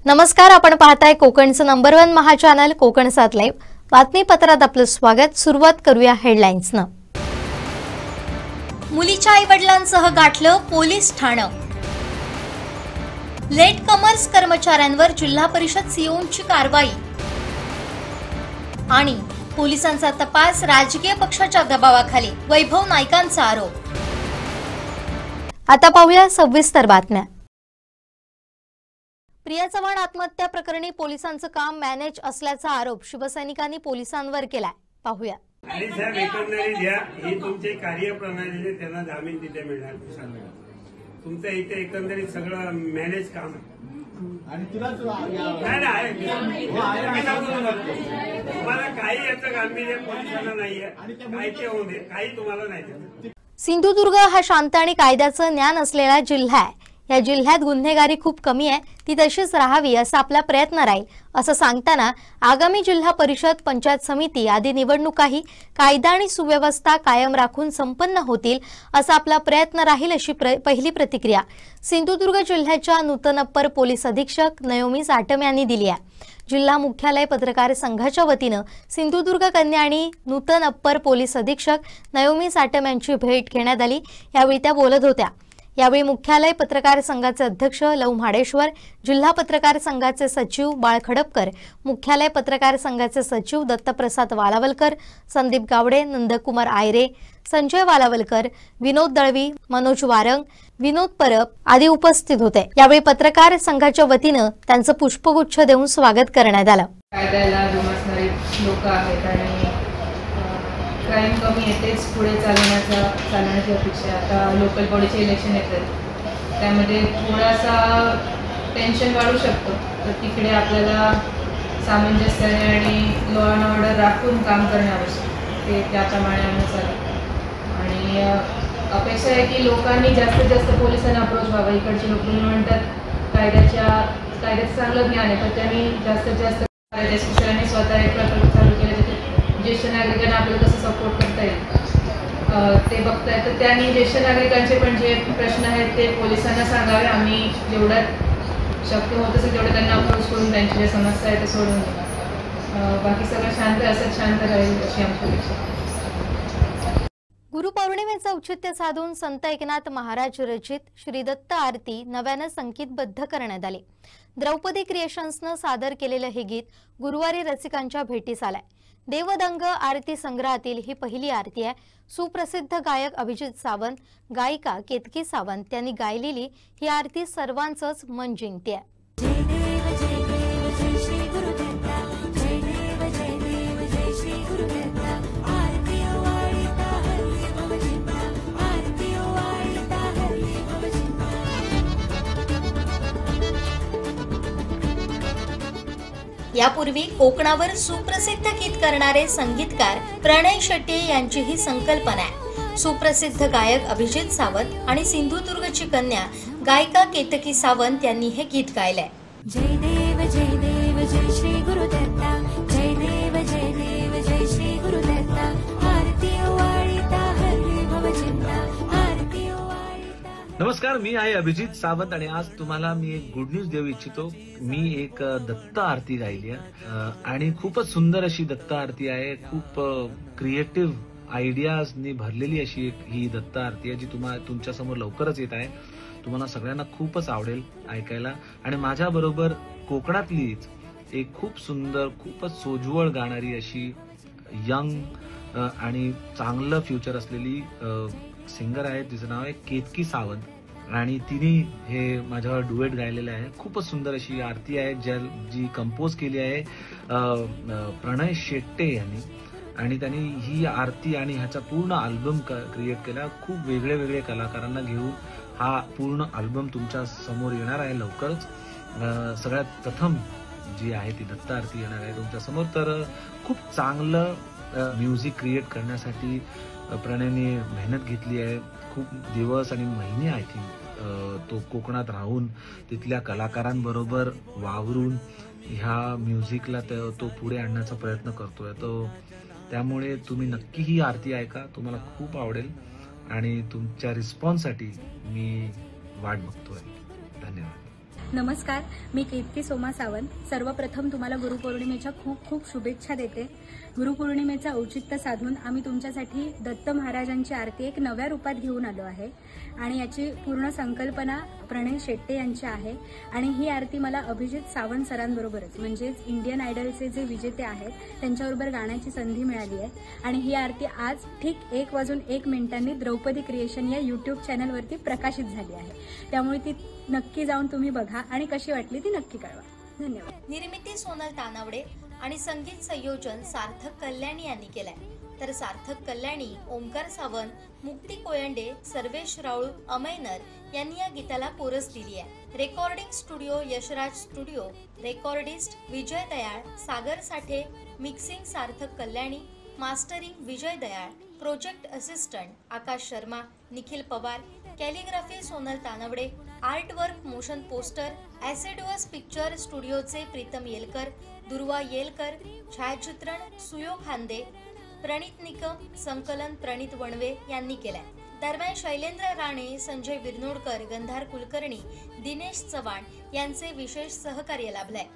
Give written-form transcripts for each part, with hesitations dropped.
नमस्कार, आपण पाहताय कोकणचं नंबर 1 महा चॅनल कोकण 7 लाईव्ह. बातमीपत्रात आपलं स्वागत. सुरुवात करूया हेडलाईन्सनं. मुलीच्या आईवडिलांसह गाठलं पोलीस ठाणं. लेट कमर्स कर्मचाऱ्यांवर जिल्हा परिषद सीओची कारवाई आणि पोलिसांचा तपास राजकीय पक्षाच्या दबावाखाली, वैभव नाईकांचा आरोप. आता पाहूया सविस्तर बातम्या. प्रिया चव्हाण आत्महत्या प्रकरणी पोलिसांचं काम मॅनेज असल्याचा आरोप शिवसैनिकांनी पोलिसांवर केलाय. पाहूया. आणि साहेब एकंदरीत द्या ही तुमची कार्यप्रणाली, त्यांना जामीन तिथे मिळणार. तुमचं इथे एकंदरीत सगळं मॅनेज काम आणि तुम्हाला काही याचं गांभीर्य पोलिसांना नाहीये. काय ते होऊ दे, काही तुम्हाला नाही. सिंधुदुर्ग हा शांत आणि कायद्याचं ज्ञान असलेला जिल्हा आहे. या जिल्ह्यात गुन्हेगारी खूप कमी आहे, ती तशीच राहावी असा आपला प्रयत्न राहील असं सांगताना आगामी जिल्हा परिषद, पंचायत समिती आदी निवडणुकाही कायदा आणि सुव्यवस्था कायम राखून संपन्न होतील असा आपला प्रयत्न राहील, अशी पहिली प्रतिक्रिया सिंधुदुर्ग जिल्ह्याच्या नूतन अप्पर पोलीस अधीक्षक नयोमी साटम यांनी दिली आहे. जिल्हा मुख्यालय पत्रकार संघाच्या वतीनं सिंधुदुर्ग कन्या आणि नूतन अप्पर पोलीस अधीक्षक नयोमी साटम यांची भेट घेण्यात आली. यावेळी त्या बोलत होत्या. यावेळी मुख्यालय पत्रकार संघाचे अध्यक्ष लव म्हाडेश्वर, जिल्हा पत्रकार संघाचे सचिव बाळ खडपकर, मुख्यालय पत्रकार संघाचे सचिव दत्तप्रसाद वालावलकर, संदीप गावडे, नंदकुमार आयरे, संजय वालावलकर, विनोद दळवी, मनोज वारंग, विनोद परब आदी उपस्थित होते. यावेळी पत्रकार संघाच्या वतीनं त्यांचं पुष्पगुच्छ देऊन स्वागत करण्यात आलं. कायद्याला जोपासणारे लोक आहेत आणि क्राईम कमी येतेच पुढे चालण्याची अपेक्षा. आता लोकल बॉडीचे इलेक्शन येतात, त्यामध्ये थोडासा टेन्शन वाढू शकतो. तर तिकडे आपल्याला सामंजस्याने आणि लॉ अँड ऑर्डर राखून काम करणे आवश्यक, ते त्याप्रमाणे आम्ही चालू. आणि अपेक्षा आहे की लोकांनी जास्तीत जास्त पोलिसांना अप्रोच व्हावा. इकडचे लोक म्हणतात कायद्याचं चांगलं ज्ञान आहे, तर त्यांनी जास्तीत जास्त कायद्याने स्वतः एक प्रकल्प चालू केला, ज्येष्ठ नागरिकांना आपल्याला कसं सपोर्ट करता येईल ते बघताय. तर त्यांनी ज्येष्ठ नागरिकांचे पण जे प्रश्न आहेत ते पोलिसांना सांगावे. आम्ही जेवढ्यात शक्य होत असेल तेवढं त्यांना अप्रोच करून त्यांची ज्या समस्या आहे ते सोडून बाकी सगळं शांत असत शांत राहील अशी आमची अपेक्षा. गुरुपौर्णिमेचं औचित्य साधून संत एकनाथ महाराज रचित श्री दत्त आरती नव्यानं संगीतबद्ध करण्यात आली. द्रौपदी क्रिएशन्सनं सादर केलेलं हे गीत गुरुवारी रसिकांच्या भेटीस आलंय. देवदंग आरती संग्रहातील ही पहिली आरती आहे. सुप्रसिद्ध गायक अभिजित सावंत, गायिका केतकी सावंत यांनी गायलेली ही आरती सर्वांचंच मन जिंकते. यापूर्वी कोकणावर सुप्रसिद्ध गीत करणारे संगीतकार प्रणय शेट्टी यांची ही संकल्पना आहे. सुप्रसिद्ध गायक अभिजित सावंत आणि सिंधुदुर्गची कन्या गायिका केतकी सावंत यांनी हे गीत गायलंय. जय देव जय देव जय श्री गुरुदत्ता, जय देव जय देव जय श्री गुरुदत्ता, आरती ओवाळिता हरी भवचिंता, आरती ओवाळिता. नमस्कार, मी आहे अभिजित सावंत आणि आज तुम्हाला मी एक गुड न्यूज देऊ इच्छितो. मी एक दत्त आरती गायली आहे आणि खूपच सुंदर अशी दत्त आरती आहे. खूप क्रिएटिव्ह आयडियाजनी भरलेली अशी ही दत्त आरती आहे, जी तुमच्या समोर लवकरच येत आहे. तुम्हाला सगळ्यांना खूपच आवडेल ऐकायला. आणि माझ्या बरोबर कोकणातलीच एक खूप सुंदर, खूपच सोज्वळ गाणारी अशी यंग आणि चांगलं फ्युचर असलेली सिंगर आहे. तिचं नाव आहे केतकी सावंत आणि तिने हे माझ्यावर डुएट गायलेलं आहे. खूपच सुंदर अशी आरती आहे, जी कंपोज केली आहे प्रणय शेट्टे यांनी. आणि त्यांनी ही आरती आणि ह्याचा पूर्ण अल्बम क्रिएट केला. खूप वेगळे वेगळे कलाकारांना घेऊन हा पूर्ण अल्बम तुमच्या समोर येणार आहे लवकरच. सगळ्यात प्रथम जी आहे ती दत्त आरती येणार आहे तुमच्या समोर. तर खूप चांगलं म्युझिक क्रिएट करण्यासाठी प्रणयने मेहनत घेतली आहे. खूप दिवस आणि महिने आय थिंक तो कोकणात राहून तिथल्या कलाकारांबरोबर वावरून ह्या म्युझिकला तो पुढे आणण्याचा प्रयत्न करतोय. त्यामुळे तुम्ही नक्की ही आरती ऐका, तुम्हाला खूप आवडेल आणि तुमच्या रिस्पॉन्ससाठी मी वाट बघतोय. धन्यवाद. नमस्कार, मी कीर्ती सोमा सावंत. सर्वप्रथम तुम्हाला गुरुपौर्णिमेच्या खूप खूप शुभेच्छा देते. गुरुपौर्णिमेचं औचित्य साधून आम्ही तुमच्यासाठी दत्त महाराजांची आरती एक नव्या रूपात घेऊन आलो आहे आणि याची पूर्ण संकल्पना प्रणय शेट्टे यांची आहे. आणि ही आरती मला अभिजित सावंत सरांबरोबरच म्हणजेच इंडियन आयडलचे जे विजेते आहेत त्यांच्याबरोबर गाण्याची संधी मिळाली आहे. आणि ही आरती आज ठीक 1:01 द्रौपदी क्रिएशन या यूट्यूब चॅनलवरती प्रकाशित झाली आहे. त्यामुळे ती नक्की जाऊन तुम्ही बघा आणि कशी वाटली ती नक्की कळवा. धन्यवाद. निर्मिती सोनल तानावडे आणि संगीत संयोजन सार्थक कल्याणी यांनी केलंय. तर सार्थक कल्याणी, ओमकार सावंत, मुक्ती कोयंडे, सर्वेश राऊळ, अमयनर यांनी या गीताला कोरस दिली आहे. Recording studio Yashraj studio, recordist Vijay Dayal, Sagar Sathe, mixing Sarthak Kalyani, mastering Vijay Dayal, project assistant Akash Sharma, Nikhil Pawar, calligraphy Sonal Tanawade, artwork motion poster Assiduous picture स्टुडिओचे प्रीतम येलकर, दुर्वा येलकर, छायाचित्रण सुयोग खांदे, प्रणित निकम, संकलन प्रणित वणवे यांनी केलंय. दरम्यान शैलेंद्र राणे, संजय बिरनोडकर, गंधार कुलकर्णी, दिनेश चव्हाण यांचे विशेष सहकार्य लाभलंय.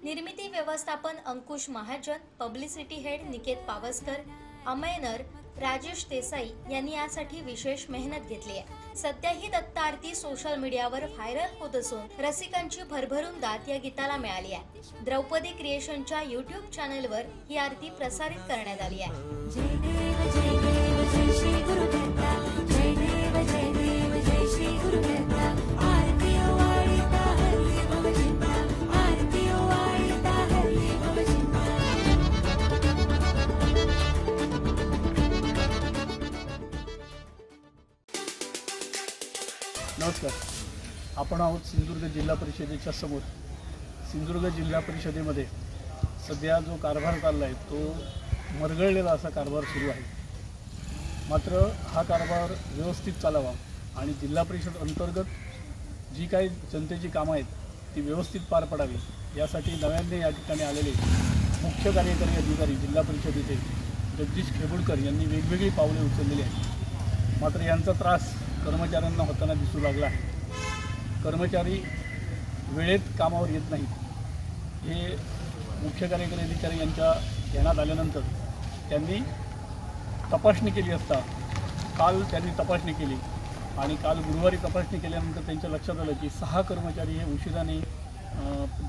निर्मिती व्यवस्थापन अंकुश महाजन, पब्लिसिटी हेड निकेत पावसकर, अमयनर, राजेश देसाई यांनी यासाठी विशेष मेहनत घेतली आहे. सध्या ही दत्त आरती सोशल मीडियावर व्हायरल होत असून रसिकांची भरभरून दाद या गीताला मिळाली आहे. द्रौपदी क्रिएशनच्या यूट्यूब चॅनलवर ही आरती प्रसारित करण्यात आली आहे. जय देव जय देव जय श्री गुरुदत्ता. जय देव जय देव जय श्री गुरुदत्ता. आरती ओवाळिता हरी भवचिंता. आरती ओवाळिता हरी भवचिंता. नमस्कार, आपण आहोत सिंधुदुर्ग जिल्हा परिषदेच्या समोर. सिंधुदुर्ग जिल्हा परिषदेमध्ये सध्या जो कारभार चालला आहे तो मरगळलेला असा कारभार सुरू आहे. मात्र हा कारभार व्यवस्थित चालावा आणि जिल्हा परिषद अंतर्गत जी काही जनतेची कामं आहेत ती व्यवस्थित पार पडावी यासाठी नव्याने या ठिकाणी आलेले मुख्य कार्यकारी अधिकारी जिल्हा परिषदेचे जगदीश खेबुडकर यांनी वेगवेगळी पावले उचललेली आहेत. मात्र यांचा त्रास कर्मचाऱ्यांना होताना दिसू लागला आहे. कर्मचारी वेळेत कामावर येत नाहीत. हे मुख्य कार्यकारी अधिकारी यांच्या ध्यानात आल्यानंतर त्यांनी तपासणी केली असता काल त्यांनी तपासणी केली आणि काल गुरुवारी तपासणी केल्यानंतर त्यांच्या लक्षात आलं की 6 कर्मचारी हे उशिराने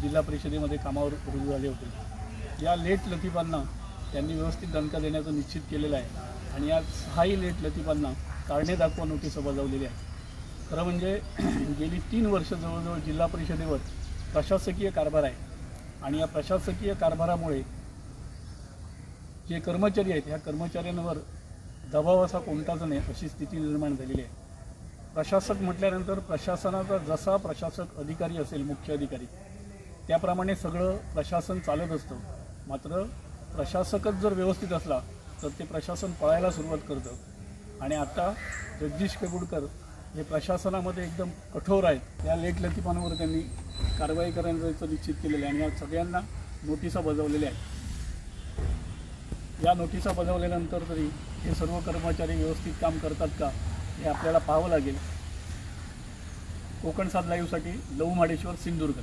जिल्हा परिषदेमध्ये कामावर रुजू झाले होते. या लेट लतीफांना त्यांनी व्यवस्थित दणका देण्याचं निश्चित केलेलं आहे आणि या 6 लेट लतीफांना कारणे दाखवा नोटीस बजावलेली आहे. खरं म्हणजे गेली 3 वर्ष जवळजवळ जिल्हा परिषदेवर प्रशासकीय कारभार आहे आणि या प्रशासकीय कारभारामुळे जे कर्मचारी आहेत ह्या कर्मचाऱ्यांवर दबाव असा कोणताच नाही अशी स्थिती निर्माण झालेली आहे. प्रशासक म्हटल्यानंतर प्रशासनाचा जसा प्रशासक अधिकारी असेल मुख्य अधिकारी त्याप्रमाणे सगळं प्रशासन चालत असतं. मात्र प्रशासकच जर व्यवस्थित असला तर ते प्रशासन पळायला सुरुवात करतं आणि आता जगदीश खेबुडकर हे प्रशासनामध्ये एकदम कठोर आहेत. या लेट लतीफांवर त्यांनी कारवाई करण्याचं निश्चित केलेलं आहे आणि या सगळ्यांना नोटिसा बजावलेल्या आहेत. या नोटिसा बजावल्यानंतर तरी हे सर्व कर्मचारी व्यवस्थित काम करतात का हे आपल्याला पाहावं लागेल. कोकण सात लाईव्हसाठी लहू माडेश्वर, सिंधुदुर्ग.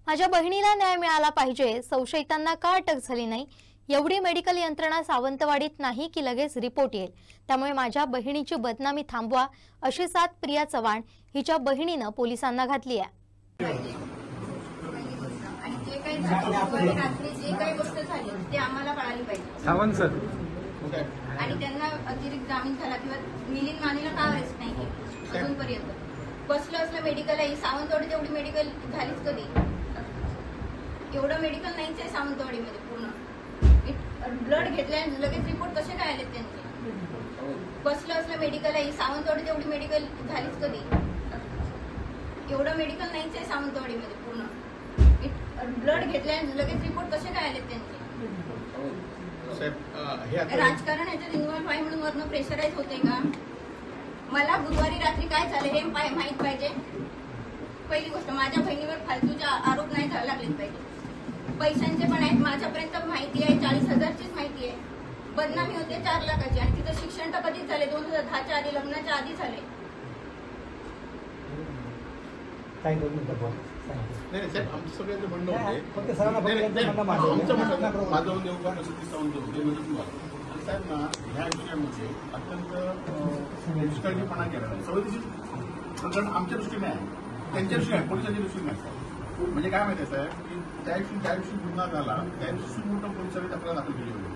माझ्या बहिणीला न्याय मिळाला पाहिजे, संशयितांना का अटक झाली नाही, एवढी मेडिकल यंत्रणा सावंतवाडीत नाही की लगेच रिपोर्ट येईल. त्यामुळे माझ्या बहिणीची बदनामी थांबवा अशी साथ प्रिया चव्हाण हिच्या बहिणीनं पोलिसांना घातली आहे. आणि जे काही रात्री जे काही गोष्ट झाली ते आम्हाला कळाली पाहिजे. सावंत सर आणि त्यांना अतिरिक्त जामीन झाला किंवा मिलिंद मानेला का अरेस्ट नाही केलं अजूनपर्यंत. बसलं असलं मेडिकल सावंतवाडी तेवढी मेडिकल झालीच कधी. एवढं मेडिकल नाहीच आहे सावंतवाडीमध्ये. पूर्ण ब्लड घेतल्याने लगेच रिपोर्ट कसे काय आले त्यांचे. बसलं असलं मेडिकल सावंतवाडी तेवढी मेडिकल झालीच कधी. एवढं मेडिकल नाहीच आहे सावंतवाडीमध्ये. पूर्ण ब्लड घेतल्याने लगेच रिपोर्ट कसे काय आले त्यांचे. राजकारण याच्यात इन्व्हॉल्व्ह आहे म्हणून वरनं प्रेशराईज होते का. मला बुधवारी रात्री काय झालं हे माहीत पाहिजे. पहिली गोष्ट माझ्या बहिणीवर फालतूचे आरोप नाही लागलेच पाहिजे. पैशांचे पण आहेत माझ्यापर्यंत माहिती आहे. 40,000चीच माहिती आहे. बदनामी होते 4 लाखाची आणि तिचं शिक्षण तर कधीच झाले 2010च्या आधी लग्नाच्या आधी झाले. काही दोन मिनिटं बोल. नाही साहेब, आमचं सगळ्यांचं म्हणणं होते फक्त सरांना फक्त यांचं म्हणणं मांडलं. आमचं म्हणणं माझं देवबाग सतीश सावंत होते म्हणजे तुम्हाला आणि साहेब ना ह्या विषयामध्ये अत्यंत निष्काळजीपणा केला आहे. सवयीची प्रकरण आमच्या दृष्टीने आहे, त्यांच्या दृष्टीने आहे, पोलिसांच्या दृष्टीने आहे. म्हणजे काय माहिती आहे साहेब की ज्या दिवशी गुन्हा झाला त्या दिवशी सुमोठं पोलिसांनी तक्रार दाखल केली होती.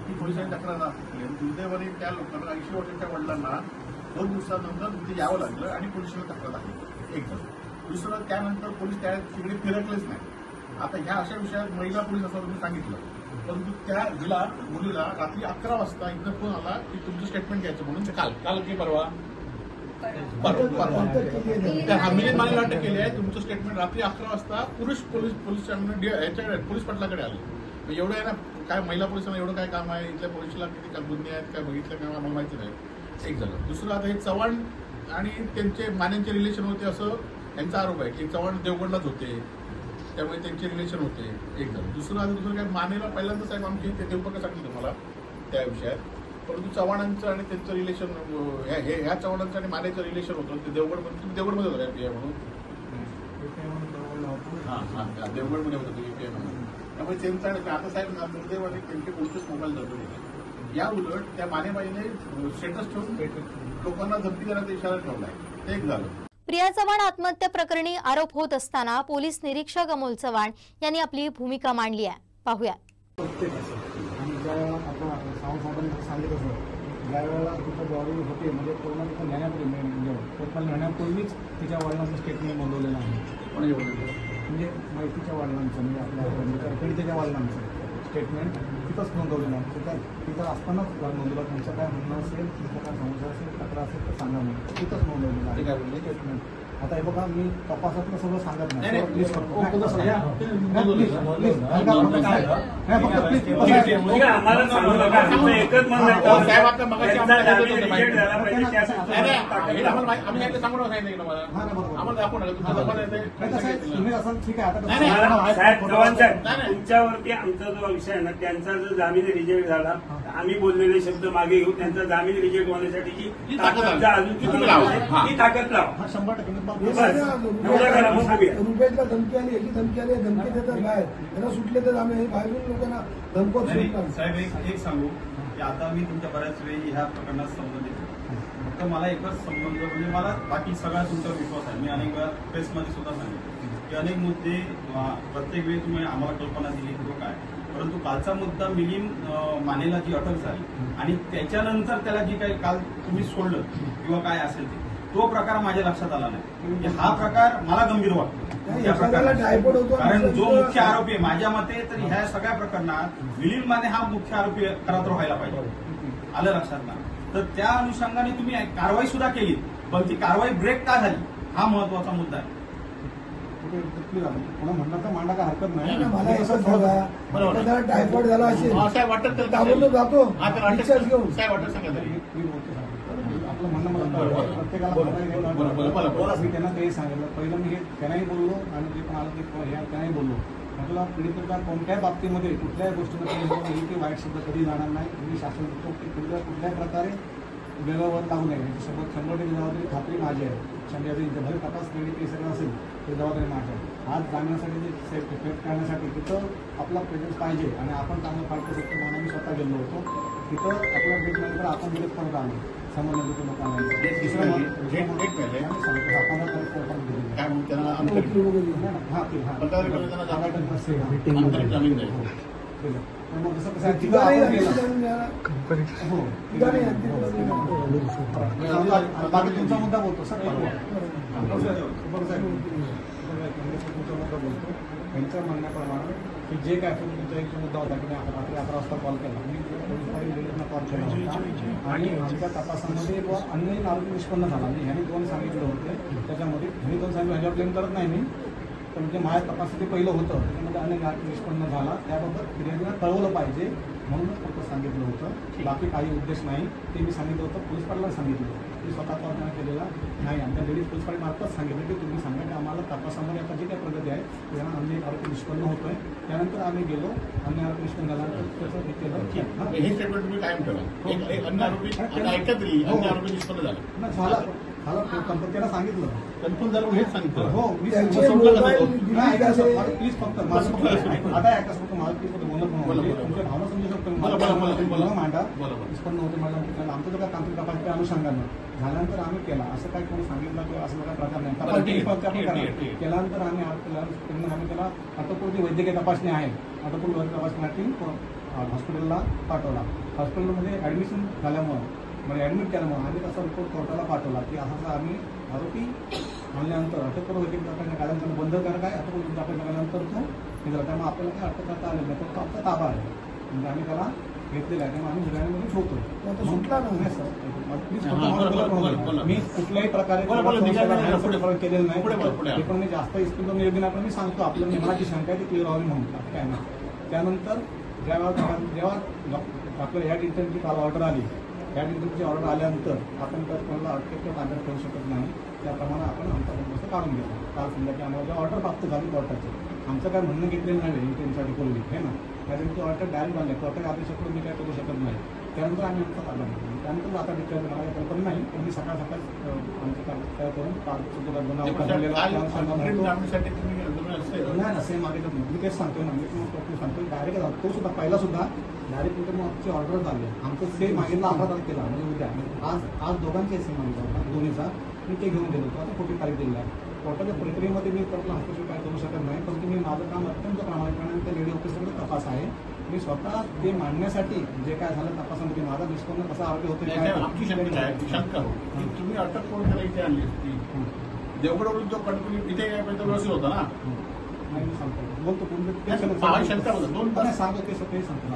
ती पोलिसांनी तक्रार दाखल केली आणि दुर्दैवाने त्या लोकांना 80 वर्षाच्या वडिलांना 2 दिवसानंतर तिथे यावं लागलं आणि पोलिसांनी तक्रार दाखल केली. एक झालं. दुसरं त्यानंतर पोलीस त्या तिकडे फिरकलेच नाही. आता ह्या अशा विषयात महिला पोलीस असं तुम्ही सांगितलं, परंतु त्या मुलीला रात्री 11 वाजता इथं फोन आला की तुमचं स्टेटमेंट घ्यायचं म्हणून ते काल की परवा मिलिंद मानेला अटक केली आहे. तुमचं स्टेटमेंट रात्री 11 वाजता पोलीस पाटलाकडे आले. एवढं आहे ना, काय महिला पोलिसांना एवढं काय काम आहे, इथल्या पोलिसला किती गुन्हे आहेत काय बघितलं काय आम्हाला माहिती नाही. एक झालं. दुसरं आता हे चव्हाण आणि त्यांचे मान्यांचे रिलेशन होते असं त्यांचा आरोप आहे की चव्हाण देवगडलाच होते, त्यामुळे त्यांचे रिलेशन होते. एक झालं. दुसरं काय मानेला पहिल्यांदा साहेब आमची ते देवपका सांगितलं मला त्या विषयात, परंतु चव्हाणांचं आणि त्यांचं रिलेशन ह्या चव्हाणांचं आणि मानेचं रिलेशन होतं ते देवगडमध्ये. तुम्ही देवगडमध्ये होता पीआय म्हणून? हां देवगडमध्ये होतं तुम्ही पीआय म्हणून. त्यामुळे त्यांचा आता साहेब दुर्दैवाने त्यांचे कोणतेच मोबाईल जळून येतात. या उलट त्या मानेबाईने स्टेटस ठेवून लोकांना धमकी देण्याचा इशारा ठेवला आहे. ते एक झालं. प्रिया चव्हाण आत्महत्या प्रकरणी आरोप होत असताना पोलीस निरीक्षक अमोल चव्हाण यांनी आपली भूमिका मांडली आहे. पाहूया. आणि ज्यावेळेला आता सावंत सांगितलं होतं, ज्यावेळेला तिथं बॉडी होते म्हणजे पूर्ण तिथं नेण्यापूर्वीच तिच्या वडिलांचं स्टेटमेंट नोंदवलेलं आहे. म्हणजे माहितीच्या वडिलांचं म्हणजे आपल्या पीडितेच्या वडिलांचं स्टेटमेंट तिथंच नोंदवलेलं आहे. तिथं असतानाच नोंदवलं. तुमचं काय म्हणणं असेल, तुमचं काय समस्या असेल, तक्रार असेल तर सांगा. म्हणून तिथंच नोंदवलेलं आहे स्टेटमेंट. आता हे बघा, मी तपासातलं सगळं सांगत नाही. प्लीज करतो आम्हाला सांगू नका. आमचं एकच म्हणणं आहे, तुम्ही असं ठीक आहे. तुमच्यावरती आमचा जो विषय आहे ना, त्यांचा जर जामीन रिजेक्ट झाला, आम्ही बोललेले शब्द मागे घेऊ. त्यांचा जामीन रिजेक्ट होण्यासाठी ती ताकद लावा. 100% रुपयाला धमकी आली, याची धमकी आली, धमकी देतात बाहेर, त्यांना सुटले तर आम्ही बाहेरून लोकांना धमकवत साहेब. एक सांगू की आता मी तुमच्या बऱ्याच वेळी ह्या प्रकरणात संबंधित फक्त मला एकच संबंध म्हणजे मला बाकी सगळा तुमच्यावर विश्वास आहे. मी अनेक वेळा प्रेसमध्ये सुद्धा सांगितलं की अनेक मुद्दे प्रत्येक वेळी तुम्ही आम्हाला कल्पना दिली किंवा काय, परंतु कालचा मुद्दा मिलिंद मानेला जी अटक झाली आणि त्याच्यानंतर त्याला जी काही काल तुम्ही सोडलं किंवा काय असेल ते, तो प्रकार माझ्या लक्षात आला नाही. हा प्रकार मला गंभीर वाटतो या प्रकारात. कारण जो मुख्य आरोपी आहे माझ्या मते तर ह्या सगळ्या प्रकरणात मिलिंद माने हा मुख्य आरोपी खरं तर व्हायला पाहिजे. आलं लक्षात ना? तर त्या अनुषंगाने तुम्ही कारवाई सुद्धा केली, पण ती कारवाई ब्रेक का झाली हा महत्वाचा मुद्दा आहे. म्हणणं तर मांडा काय हरकत नाही. मला असं बघा, टायफॉइड झाला असेल ताबडतोब जातो डिस्चार्ज घेऊन. आपलं म्हणणं प्रत्येकाला मी त्यांना तेही सांगितलं. पहिलं मी हे त्यांनाही बोललो आणि जे पण आलं ते त्यांनाही बोललो. म्हटलं पीडितेच्या कोणत्याही बाबतीमध्ये कुठल्याही गोष्टीमध्ये की वाईट शब्द कधी जाणार नाही. मी शासन देतो की कुठल्याही प्रकारे वेळेवर लागू नये. याच्यासोबत 100% जबाबदारी खात्री माझी आहे. जरी जर तपास केली ते सगळं असेल तर जबाबदारी माझी आहे. आज जाण्यासाठी जे सेफ करण्यासाठी तिथं आपला प्रेझेन्स पाहिजे आणि आपण चांगलं फाईट करू शकतो म्हणून मी स्वतः गेलो होतो. तिथं आपल्या गेटनंतर आपण गेट पण आलो समोर लोकांना मग जसं कसं बाकी तुमचा मुद्दा बोलतो सर. तुमचा मुद्दा बोलतो त्यांच्या म्हणण्याप्रमाणे की जे काय तुमचा एक मुद्दा होता की रात्री 11 वाजता कॉल केला. मी पोलिसांना कॉल केला होता आणि आमच्या तपासामध्ये अन्य आरोपी निष्पन्न झाला. मी ह्यांनी 2 सांगितले होते. त्याच्यामध्ये ह्यांनी 2 सांगितलं, ह्याच्यावर ब्लेम करत नाही मी, पण म्हणजे माझ्या तपासात ते पहिलं होतं. त्याच्यामध्ये अनेक आरोपी निष्पन्न झाला. त्याबाबत फिर्यादीला कळवलं पाहिजे म्हणूनच फक्त सांगितलं होतं. बाकी काही उद्देश नाही. ते मी सांगितलं होतं पोलीस पाटलाला सांगितलं. मी स्वतः कॉल केलेला नाही. आमच्या लेडीज पोलीस पाटील मार्फत सांगितलं की तुम्ही सांगा की आम्हाला तपासामध्ये आता जे काही प्रगती आहे त्याला अन्य आरोपी निष्पन्न होतोय. त्यानंतर आम्ही गेलो. अन्य आरोपी निष्पन्न झाल्यानंतर त्याचं हे केलं की हे स्टेटमेंट तुम्ही कायम ठेवा. अन्य आरोपी निष्पन्न झाला त्याला सांगितलं. कन्फर्म झालं हेच सांगतो. हो मी त्यांचे संपलं का मोबाईल तो? नाही, ऐका सर, डिलीट मला प्लीज फक्त माझं फक्त आता ऐका फक्त मला प्लीज फक्त बोलणं पण बोला, होते. बोला. तुमच्या भावना समजू शकतो मी. बोला, मला बोला, बोला, बोलणं मांडा बोला, बोला. निष्पन्न होते मला आमचं जो काय तांत्रिक तपास त्या अनुषंगानं झाल्यानंतर आम्ही केला. असं काही कोणी सांगितलं किंवा असं काही प्रकार नाही. बरं, तपास ठीक आहे, फक्त आपण ठीक आहे, करणार. ठीक आहे. केल्यानंतर आम्ही त्याला अटकपूर्ती वैद्यकीय तपासणी आहे. अटकपूर्ती वैद्यकीय तपासणीसाठी हॉस्पिटलला पाठवला. हॉस्पिटलमध्ये ऍडमिशन झाल्यामुळं म्हणजे ऍडमिट केल्यामुळे आम्ही तसा रिपोर्ट कोर्टाला पाठवला की असा आम्ही आरोपी आणल्यानंतर अटक करून वैद्यकीय तपासणी काढल्यानंतर बंद करा काय अटक करून तपासणी केल्यानंतर तो निघाला. त्यामुळे आपल्याला काय अटक करता आलं नाही. तो आमचा ताबा आहे म्हणजे आम्ही त्याला घेतलेला आहे. त्यामुळे आम्ही सगळ्यांमध्ये ठेवतो. सुटला नाही सर प्लीज फक्त हां, मला बोला, बोला. बोला. मी कुठल्याही प्रकारे बोला, बोला, निघालं, पुढे, फरक केलेलं नाही. पुढे, पुढे. हे पण मी जास्त इस्पिल योग्य नाही. पण मी सांगतो आपलं मनाची शंका आहे ती क्लिअर व्हावी म्हणून काय नाही. त्यानंतर जेव्हा आपल्याला या डिटेलची काल ऑर्डर आली या डिटेलची ऑर्डर आल्यानंतर आपण तर कोणाला अटकेच्या ताब्यात ठेवू शकत नाही. त्याप्रमाणे आपण आमचा बंदोबस्त काढून घेतला. काल संध्याकाळी आम्हाला जेव्हा ऑर्डर प्राप्त झाली कोर्टाची आमचं काय म्हणणं घेतलेलं नाही इंटेन्साठी पूर्वी आहे ना. त्याच्यानंतर ऑर्डर डायरेक्ट झाले. कोर्टाच्या आदेशाकडून मी काय करू शकत नाही. त्यानंतर आम्ही आमचा ताबा घेतला. त्यानंतर आता डिक्लेअर मला कल्पना नाही पण मी सकाळ आमचं काय करून काल नाही सेम मागितलं नाही. मी तेच सांगतोय ना मी सांगतो डायरेक्ट तो सुद्धा पहिला सुद्धा डायरेक्ट इंटरनेटची ऑर्डर झाली. आमचं सेम मागितलं 11 तारखेला म्हणजे उद्या आज दोघांचे सेम मागितला दोन्हीचा मी ते घेऊन गेलो होतो. आता 4 तारीख दिलेला आहे. कोर्टाच्या प्रक्रियेमध्ये मी कोर्टाला हस्तक्षेप काय करू शकत नाही. परंतु मी माझं काम अत्यंत प्रामाणिकपणे त्या लेडी ऑफिसरकडे तपास आहे. मी स्वतः ते मांडण्यासाठी जे काय झालं तपासामध्ये माझा निष्पन्न कसा आरोपी होतो आमची शंका हो की तुम्ही अटक करून त्याला इथे आणली असती. देवगडवरून तो कंटिन्यू इथे व्यवस्थित होता ना. बोलतो शंका होतं दोन तास सांगतो ते सगळे सांगतो.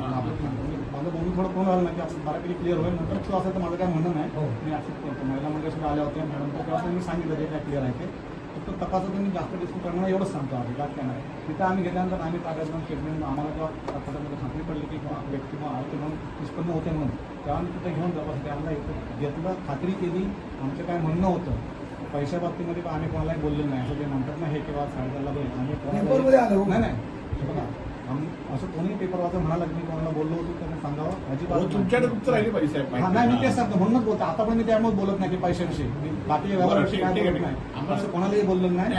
माझं बोलून थोडं फोन आलं नाही की असं बऱ्यापैकी क्लिअर होईल. नंतर तो असं तर माझं काय म्हणणं नाही. मी ऍक्सेप्ट करतो. महिला मंडळ सुद्धा आल्या होत्या मॅडम तर तेव्हा मी सांगितलं जे काय क्लिअर आहे ते फक्त तपासाचं मी जास्त डिस्कस करणार एवढंच सांगतो. आम्ही काय काय नाही तिथं आम्ही घेतल्यानंतर आम्ही ताब्यात घेऊन स्टेटमेंट आम्हाला जेव्हा तपासामध्ये खात्री पडली की व्यक्ती किंवा आरोपी म्हणून निष्पन्न होते म्हणून तेव्हा आम्ही तिथं घेऊन तपास आम्हाला इथं घेतलं खात्री केली. आमचं काय म्हणणं होतं पैशा बाबतीमध्ये आम्ही कोणालाही बोललेलं नाही. असं जे म्हणतात ना हे किंवा साडेचारला बोल आम्ही नाही बघा असं कोणी पेपर वाचा म्हणाला मी कोणाला बोललो होतो त्यांना सांगावं अजिबात तुमच्याकडे उत्तर राहिली पाहिजे साहेब. नाही मी तेच सांगतो म्हणूनच बोलतो. आता पण मी त्यामुळे बोलत नाही की पैशाविषयी बाकी व्यवहाराविषयी काय बोलत नाही. असं कोणालाही बोललं नाही.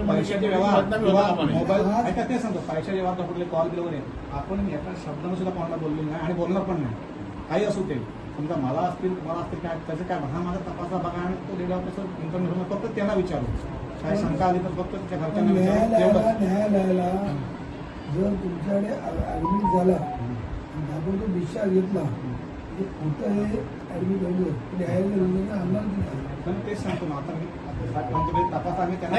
पैशाचे व्यवहार किंवा मोबाईल ऐका ते सांगतो पैशाचे व्यवहार कुठले कॉल बिल वगैरे आपण एका शब्दानं सुद्धा कोणाला बोललेलं नाही आणि बोलणार पण नाही. काही असू ते समजा मला असतील तुम्हाला असतील काय त्याचं काय हा माझा तपासा बघा आणि तो लेडी ऑफिसर इन्फॉर्मेशन फक्त त्यांना विचारू. काही शंका आली तर फक्त त्या घरच्यांना न्यायालयाला जर तुमच्याकडे ऍडमिट झाला आपण तो डिस्चार्ज घेतला कुठं हे ऍडमिट होईल न्यायालयाला आणणार तेच सांगतो ना. आता मी तपास आम्ही त्यांना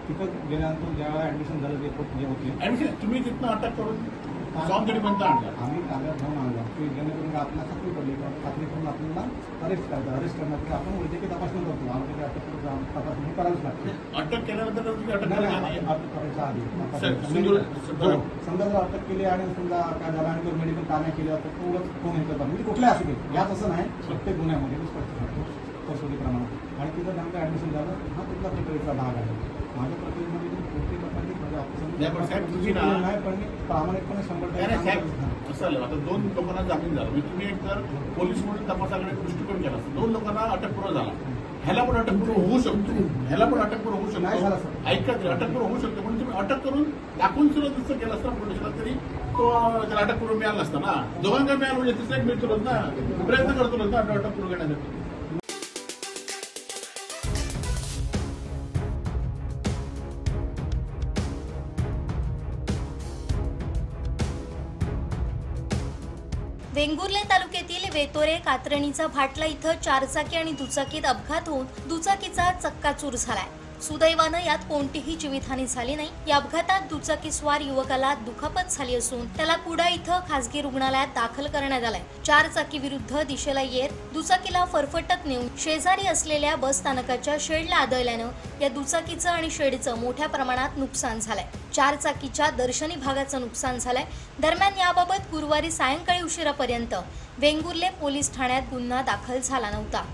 तिथं गेल्यानंतर ज्यावेळेला ऍडमिशन झालं जे होते तुम्ही तिथनं अटक करून आणला आम्ही ताब्यात घेऊन आणला की जेणेकरून आपल्याला खात्री पडली किंवा खात्री करून आपल्याला अरेस्ट करण्यासाठी आपण वैद्यकीय तपासणी करतो. आरोग्याची अटक करून तपासणी करावीच लागते. अटक केल्यानंतर अटक करायच्या आधी समजा जर अटक केली आणि समजा काय झालं आणि मेडिकल कारणे केली तर तेवढंच फोन हे करतात म्हणजे कुठल्या असू दे याच असं नाही प्रत्येक गुन्ह्यामध्ये स्पष्ट सांगतो तरतुदीप्रमाणे. आणि तिथं ज्यांचं ऍडमिशन झालं हा तिथला प्रक्रियेचा भाग आहे. माझ्या प्रक्रियेमध्ये कुठली प्रकारची माझ्या नाही पण मी प्रामाणिकपणे 100% असं आलं. आता 2 लोकांना जामीन झाला म्हणजे तुम्ही एक तर पोलीस म्हणून तपासाकडे दृष्टिकोन केला 2 लोकांना अटकपूर्व झाला. ह्याला पण अटकपूर्व होऊ शकतो. ह्याला पण अटकपूर्व होऊ शकतो. ऐका अटकपूर्व होऊ शकतो म्हणून तुम्ही अटक करून दाखवून सुद्धा तसं केलं असतं पोलिसाला तरी तो त्याला अटकपूर्व मिळाला असता ना. दोघांना मिळालं म्हणजे तिसरा एक मिळतोच ना. प्रयत्न करतोच ना अटकपूर्व घेण्यासाठी. वेंगुर्ले तालुक्यातील वेतोरे कात्रणीचा भाटला इथं 4 चाकी आणि दुचाकीत अपघात होऊन दुचाकीचा चक्काचूर झालाय. सुदैवानं यात कोणतीही जीवितहानी झाली नाही. या अपघातात दुचाकीस्वार युवकाला दुखापत झाली असून त्याला कुडा इथं खासगी रुग्णालयात दाखल करण्यात आलंय. 4 चाकी विरुद्ध दिशेला येत दुचाकीला फरफटत नेऊन शेजारी असलेल्या बस स्थानकाच्या शेडला आदळल्यानं या दुचाकीचं आणि शेडचं मोठ्या प्रमाणात नुकसान झालंय. 4 चाकीच्या दर्शनी भागाचं नुकसान झालंय. दरम्यान याबाबत गुरुवारी सायंकाळी उशिरापर्यंत वेंगुर्ले पोलीस ठाण्यात गुन्हा दाखल झाला नव्हता.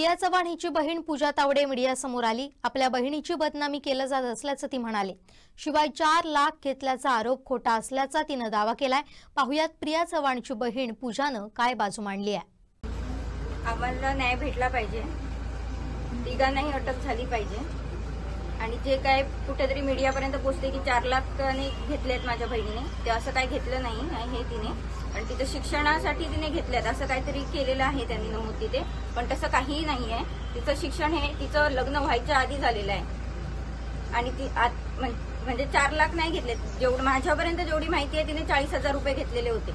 प्रिया चव्हाण हिची बहीण पूजा तावडे मीडियासमोर आली. आपल्या बहिणीची बदनामी केलं जात असल्याचं ती म्हणाली. शिवाय 4 लाख घेतल्याचा आरोप खोटा असल्याचा तिनं दावा केलाय. पाहुयात प्रिया चव्हाणची बहीण पूजानं काय बाजू मांडली आहे. आम्हाला न्याय भेटला पाहिजे, तिघांनाही अटक झाली पाहिजे आणि जे काय कुठेतरी मीडियापर्यंत पोहोचते की 4 लाख घेतलेत माझ्या बहिणीने, ते असं काही घेतलं नाही हे तिने. आणि तिचं शिक्षणासाठी तिने घेतल्यात असं काहीतरी केलेलं आहे त्यांनी नमूद तिथे, पण तसं काहीही नाही आहे. तिचं शिक्षण हे तिचं लग्न व्हायच्या आधी झालेलं आहे आणि ती म्हणजे 4 लाख नाही घेतलेत. जेवढं माझ्यापर्यंत जेवढी माहिती आहे तिने 40,000 रुपये घेतलेले होते.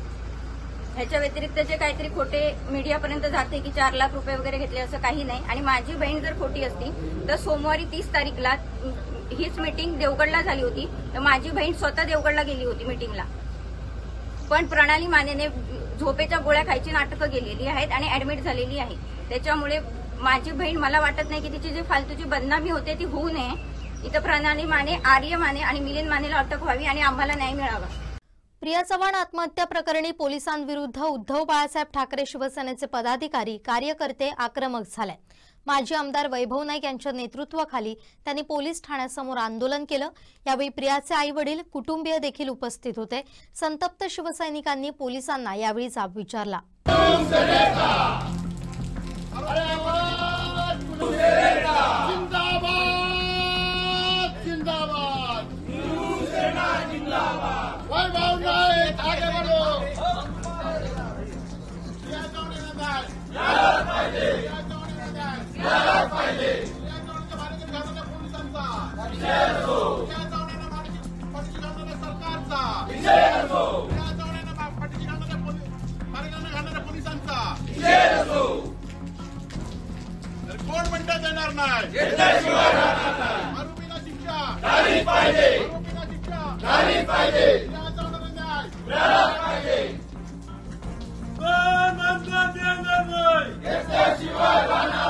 ह्याच्या व्यतिरिक्त जे काहीतरी खोटे मीडियापर्यंत जाते की 4 लाख रुपये वगैरे घेतले असं काही नाही. आणि माझी बहीण जर खोटी असती तर सोमवारी 30 तारीखला हीच मीटिंग देवगडला झाली होती, तर माझी बहीण स्वतः देवगडला गेली होती मीटिंगला. पण प्रणाली मानेने झोपेच्या गोळ्या खायची नाटकं केलेली आहेत आणि ऍडमिट झालेली आहे. त्याच्यामुळे माझी बहीण, मला वाटत नाही की तिची जी फालतूची बदनामी होते ती होऊ नये. इथं प्रणाली माने, आर्य माने आणि मिलिंद मानेला अटक व्हावी आणि आम्हाला न्याय मिळावा. प्रिया चव्हाण आत्महत्या प्रकरणी पोलिसांविरुद्ध उद्धव बाळासाहेब ठाकरे शिवसेनेचे पदाधिकारी कार्यकर्ते आक्रमक झाले. माजी आमदार वैभव नाईक यांच्या नेतृत्वाखाली त्यांनी पोलीस ठाण्यासमोर आंदोलन केलं. यावेळी प्रियाचे आई-वडील, कुटुंबीय देखील उपस्थित होते. संतप्त शिवसैनिकांनी पोलिसांना यावेळी जाब विचारला. कोण म्हणतात येणार नाही, आरोपीला शिक्षा झाली पाहिजे, आरोपीला शिक्षा झाली पाहिजे, घेतल्याशिवाय राहणार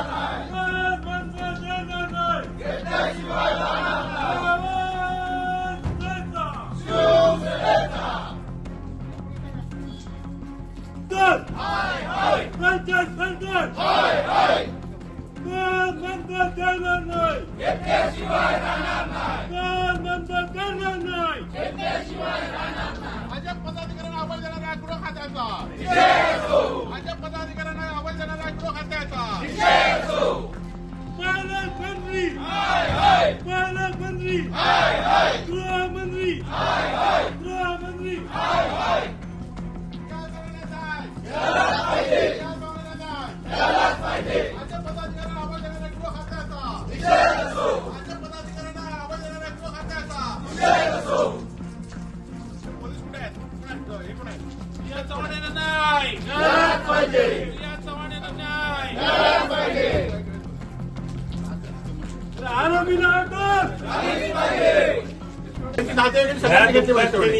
नाही, घेतल्याशिवाय राहणार नाही. हाय हाय हाय हाय, घेतल्याशिवाय राहणार नाही, घेतल्याशिवाय राहणार नाही. माझ्या पदाधिकाऱ्यांना अवैध देणाऱ्या गृह खात्याचा माझ्या पदाधिकाऱ्यांना अवैध देणाऱ्या गृह खात्याचा पालकमंत्री पालकमंत्री गृहमंत्री गृहमंत्री माझ्या पदाधिकाऱ्यांना अवैध देणाऱ्या गृह खात्याचा माझ्या पदाधिकाऱ्यांना अवैध देणाऱ्या गृह खात्याचा. पोलीस कुठे आहेत? हे कोण आहेत? प्रिया चव्हाण यांना न्याय मिळाला पाहिजे, प्रिया चव्हाण यांना न्याय मिळाला पाहिजे, आरोपीला अटक झाली पाहिजे.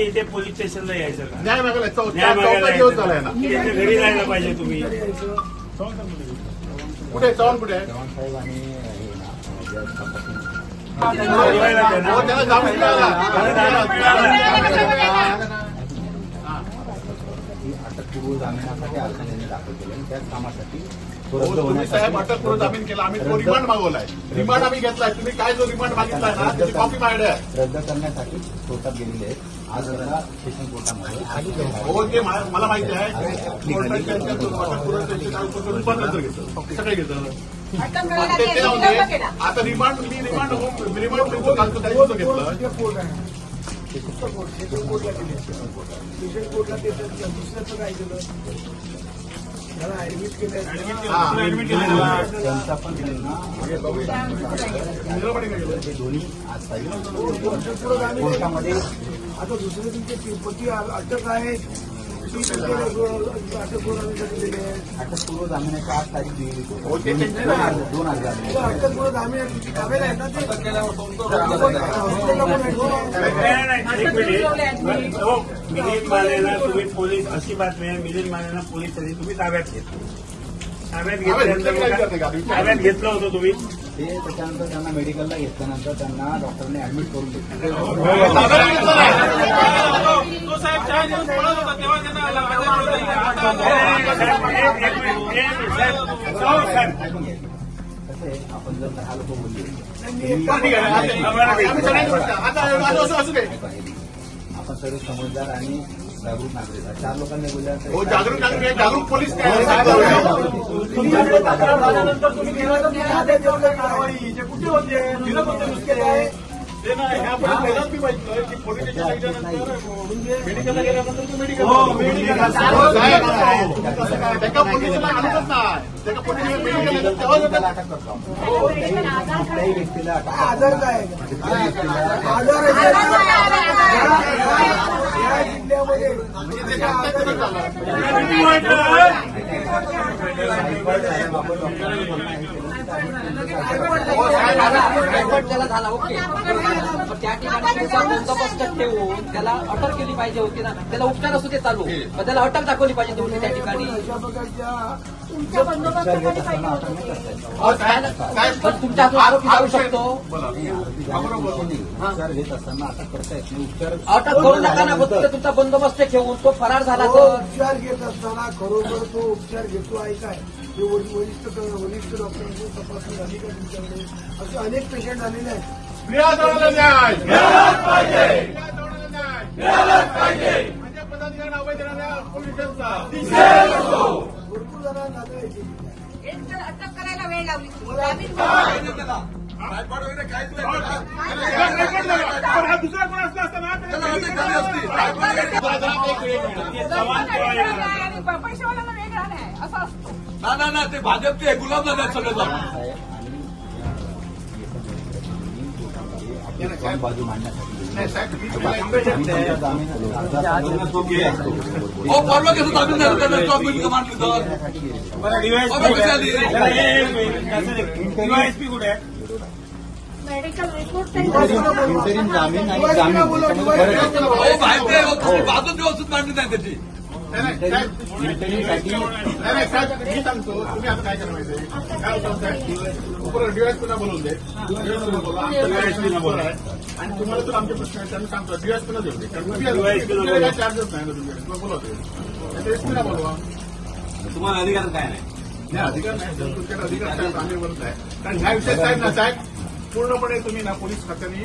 इथे पोलीस स्टेशनला यायचं का? न्याय मागायला दिवस झालाय ना, घरी जायला पाहिजे तुम्ही. कुठे चव्हाण कुठे आहे? त्याला जामीन मिळाला. अटकपूर्व जामिनासाठी अर्ज त्यांनी दाखल केले आणि त्याच कामासाठी साहेब अटकपूर्व जामीन केला. आम्ही तो रिमांड मागवलाय, रिमांड आम्ही घेतलाय. तुम्ही काय जो रिमांड मागितलाय ना त्याची कॉपी माझ्याकडे आहे. रद्द करण्यासाठी कोर्टात गेलेले आहेत. आज त्याला सेशन कोर्टामध्ये हो ते मला माहिती आहे. अटकपूर्व घेतलं सगळे घेतलं. आता रिमांड घालतो त्याचं घेतलं. कोर्टला गेले, कोर्टला दुसऱ्याचं काय केलं, त्याला ऍडमिट केलं. त्यांचा पण दोन्ही आज कोर्टामध्ये. आता दुसरे तुमचे पती अटक आहे, अटकपूर्व जामिनाची 8 तारीख दिलेली. 2 अर्ज अटकपूर्व जामीन ताब्यात आहेत ना ते. मिलिंद मानेला तुम्ही पोलीस, अशी बातमी आहे, मिलिंद मानेला पोलिसांनी तुम्ही ताब्यात घेतलं. ताब्यात घेतलं होतं तुम्ही. ते त्याच्यानंतर त्यांना मेडिकलला घेतल्यानंतर त्यांना डॉक्टरने ऍडमिट करून घेतलं. कसं आहे, आपण जर 10 लोक बोलले आपण सर्व समजदार आणि जागरूक नागरिक 4 लोकांनी बोलल्यानंतर जागरूक पोलीस काय कुठे होते ते ना ह्या पहिलाच मी माहिती की पोलीस स्टेशन मेडिकलला गेल्यानंतर तू मेडिकल त्याका पोलिसांना आणतच नाही त्याका पोलीस मेडिकल तेव्हा अटक करतो. कुठल्याही व्यक्तीला अटक आजार काय आजार या जिल्ह्यामध्ये त्याला झाला ओके, त्या ठिकाणी त्याचा बंदोबस्त ठेवून त्याला अटक केली पाहिजे होती ना. त्याला उपचार असू ते चालू, पण त्याला अटक दाखवली पाहिजे तुम्ही त्या ठिकाणी. तुमच्या बंदोबस्ताखाली पाहिजे होतं. तुमच्या हातून आरोपी जाऊ शकतो. उपचार घेत असताना अटक करता येत नाही. उपचार अटक करू नका ना, फक्त तुमचा बंदोबस्त ठेवून तो फरार झाला तर. उपचार घेत असताना खरोखर तो उपचार घेतो आहे काय हे वरिष्ठ डॉक्टरांची तपासणी झाली का तुमच्याकडे? असे अनेक पेशंट आलेले आहेत. भरपूर जणांना अटक करायला वेळ लावली. दुसरा कोण असला असता पैशावाल्याला वेगळा नाही असं असतो. ना ते भाजपचे गुलामदार सगळं बाजू मांडण्यासाठी मेडिकल रिपोर्ट इंटरिम जामीन आणि जामीन बाजू व्यवस्थित मांडली नाही त्याची. इंटरिमसाठी नाही साहेब मी सांगतो तुम्ही आता काय करा माहिती काय होतं साहेब डीवायएसपीला बोलवून दे. डीवायएसपीला बोला आणि तुम्हाला तर आमचे प्रश्न आहेत त्यांना सांगतो डीवायएसपीला देऊ दे. कारण तुम्ही चार्जेस नाही ना तुमच्याकडे बोलवते एसपीला बोलवा. तुम्हाला अधिकार काय नाही? अधिकार नाही तुमच्याकडे अधिकार साहेब आम्ही बोलत आहे. कारण ह्या विषयात साहेब ना साहेब पूर्णपणे तुम्ही ना पोलीस खात्याने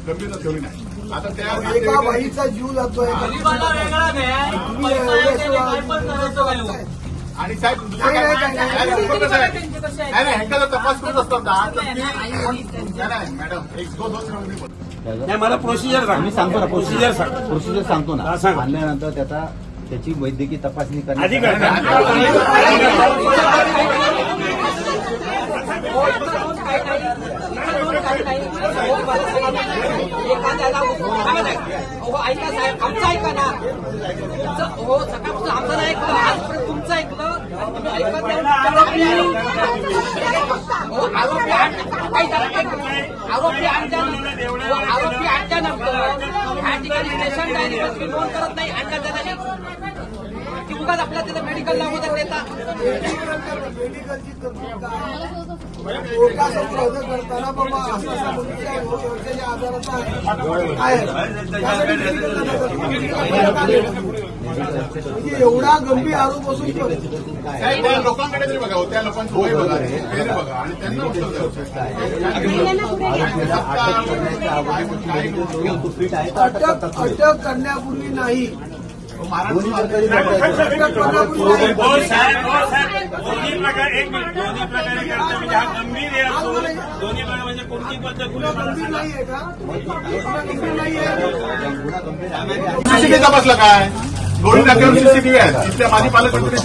गंभीरता ठेवली नाही. आता त्या एका बाईचा जीव जातोय आणि साहेब दुसरं काय ह्यांचा जर तपास करत असतात ना तर नाही मॅडम एक दोन नाही मला प्रोसिजर मी सांगतो ना प्रोसिजर सांगतो ना. आणल्यानंतर त्याची वैद्यकीय तपासणी करण्यात एखाद्याला ऐका साहेब आमचं ऐका ना. हो सकाळपासून आमचं नाही ऐकलं, आजपर्यंत तुमचं ऐकलं. तुम्ही ऐकत नाही. आरोपी आणल्यानंतर ह्या ठिकाणी स्टेशन डायरेक्ट तुम्ही नोंद करत नाही. आणल्यानंतर की उगाच आपल्या त्याला मेडिकल लावून देता. मेडिकलची तरतूद कोर्टासमोर हजर करताना बाबा असा वर्षाच्या आजाराचा आहे म्हणजे एवढा गंभीर आरोप असून लोकांकडे तरी बघा त्या लोकांचं वय बघा बघा आणि त्यांना अटक करण्यापूर्वी नाही दोन्ही प्रकारे म्हणजे हा गंभीर आहे असो दोन्ही प्रकारे म्हणजे कोणती पद्धत सीसीटीव्ही तपासला काय दोन्ही नाक्यावर सीसीटीव्ही आहे तिथल्या माझी पालकमंत्री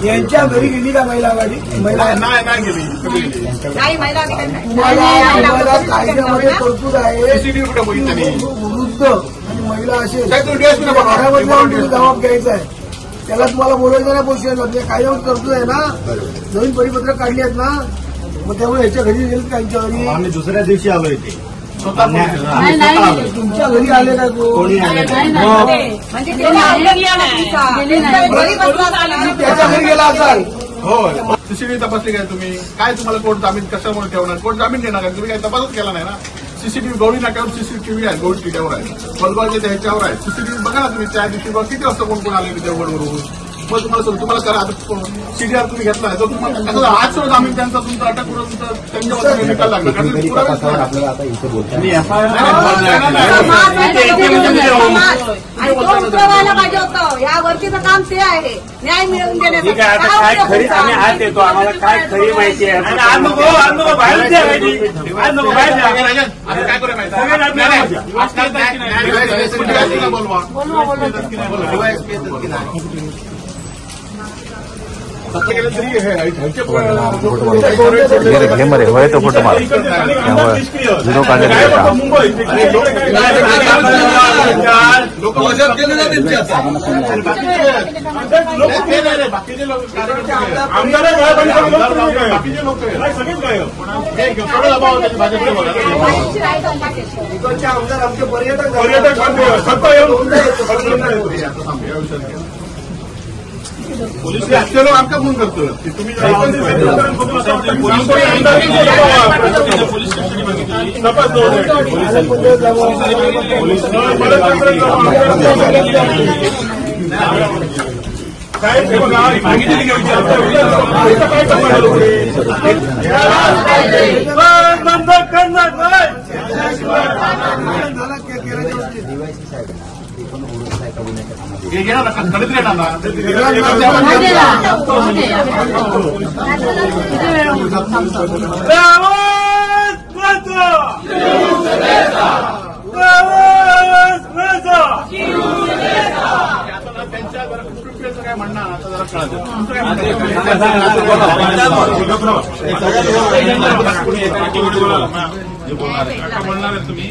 यांच्या घरी गेली का महिला आघाडी नाही गेली तुम्हाला कायद्यामध्ये तरतूद आहे सीसीटीव्ही कुठे बघितलं वृद्ध आणि महिला असेल जबाब घ्यायचा आहे त्याला तुम्हाला बोलायचं नाही पोषण कायद्यामध्ये तरतूद आहे ना नवीन परिपत्रक काढली आहेत ना मग त्यामुळे ह्याच्या घरी गेले का यांच्या घरी आम्ही दुसऱ्या दिवशी आलो इथे तुमच्या घरी आले का कोणी त्याच्या घरी गेला असाल हो सीसीटीव्ही तपासली काय तुम्ही काय तुम्हाला कोर्ट जामीन कशामुळे ठेवणार कोर्ट जामीन देणार आहे तुम्ही काही तपासच केला नाही ना सीसीटीव्ही गौरी नाक्यावर सीसीटीव्ही आहे गौरी टिट्यावर आहे फलबागच्या ह्याच्यावर आहे सीसीटीव्ही बघा ना तुम्ही त्या दिवशी किती वाजता कोण कोण आले देवगडवरून मग तुम्हाला करा. आता CDR तुम्ही घेतला तर तुम्हाला आज सुद्धा जामीन त्यांचा तुमचा अटक करून त्यांच्यावर निकाल लागला. आपल्याला आता इथे बोलतो पाहिजे होतं. या वर्षीचं काम ते आहे, न्याय मिळवून देण्याचं. ठीक आहे, आता काय खरी आम्ही आत येतो, आम्हाला काय खरी माहिती आहे. काय करू मध्ये होय तो फोटो मार झिरो काढले बाकीचे लोक पोलीस लोक आमका फोन करतो की तुम्ही काय म्हणणं आता जरा कळत तुम्ही